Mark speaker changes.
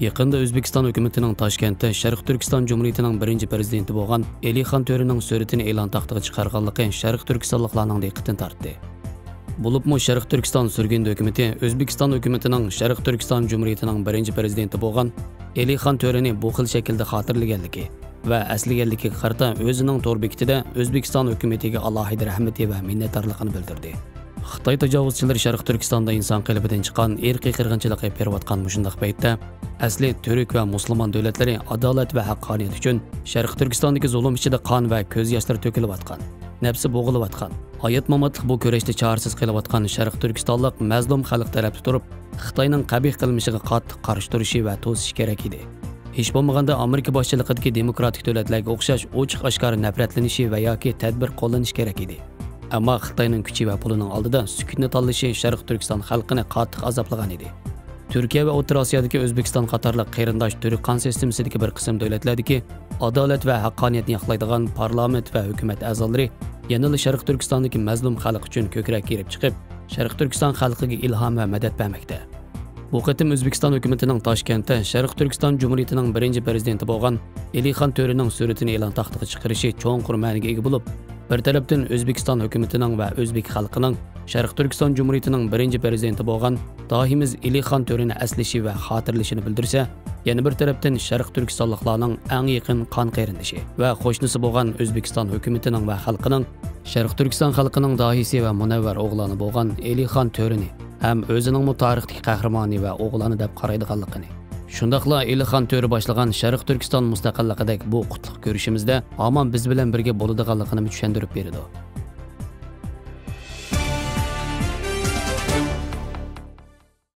Speaker 1: Yaqında O'zbekiston hukumatining Toshkentda Sharq Turkiston Jumhuriyatining birinchi prezidenti bo'lgan Elixon To'rining suratini e'lon taxtiga chiqarganligi Sharq Turkistonliklarning diqqatini tortdi. Bo'libmi Sharq Turkiston surgun hukumati O'zbekiston hukumatining Sharq Turkiston Jumhuriyatining birinchi prezidenti bo'lgan Elixon To'rini bu xil shaklda xotirlaganligi va aslaganligiga qarata o'zining to'r bekitida O'zbekiston hukumatiga alohida rahmat va minnatdorligini bildirdi. Xitoy tajovuzchilari Sharq Turkistonda inson qalbidan chiqqan irqiy qirg'inchilik qilib berayotgan mushundaq paytda asli turk va musulmon davlatlari adolat va haqqoniyat uchun Sharq Turkistondagi zulm ichida qon va ko'z yoshlari to'kilayotgan, nafsi bo'g'ilayotgan, hayot mamotlik bu kurashda chorasiz qilayotgan Sharq Turkistonlik mazlum xalq tarafida turib, Xitoyning qabih qilmishiga qattiq qarshi turishi va to'sish kerak edi. Hech bo'lmaganda Amerika boshchiligidagi demokratik davlatlarga o'xshash ochiq oshkora nafratlanishi va yoki tadbir qo'llanish kerak edi. Ammo Xitoyning kuchi va pulining oldida sukutni tanlashi Sharq Turkiston xalqini qattiq azoblagan edi. Turkiya va O'rta Osiyodagi O'zbekiston qatorliq qarindosh turk qon sistemasidagi bir qism davlatlardagi adolat va haqqoniyatni yoqlaydigan parlament va hukumat a'zolari yana Sharq Turkistondagi mazlum xalq uchun ko'krak kerib chiqib, Sharq Turkiston xalqiga ilhom va madad bermoqda. Bu qatim O'zbekiston hukumatining Toshkentda Sharq Turkiston Jumhuriyatining birinchi prezidenti bo'lgan Elixon To'rining suratini e'lon taxtiga chiqarishi cho'nqur ma'noga ega bo'lib, bir tarafdan O'zbekiston hukumatining va o'zbek xalqining Sharq Turkiston Jumhuriyatining birinchi prezidenti bo'lgan doimiz Elixon To'rini aslashi va xotirlashini bildirsa, yana bir tarafdan Sharq Turkistonliklarning eng yaqin qon qarindoshi va qo'shnisi bo'lgan O'zbekiston hukumatining va xalqining Sharq Turkiston xalqining dohisi va munavvar o'g'loni bo'lgan Elixon To'rini ham o'zining tarixdagi qahramoni va o'g'loni deb qaraydiganligini. Shundaqla Elixon To'ri boshlagan Sharq Turkiston mustaqilligidagi bu qutlug' ko'rishimizda hamon biz bilan birga bo'ladiganligini tushuntirib berdi.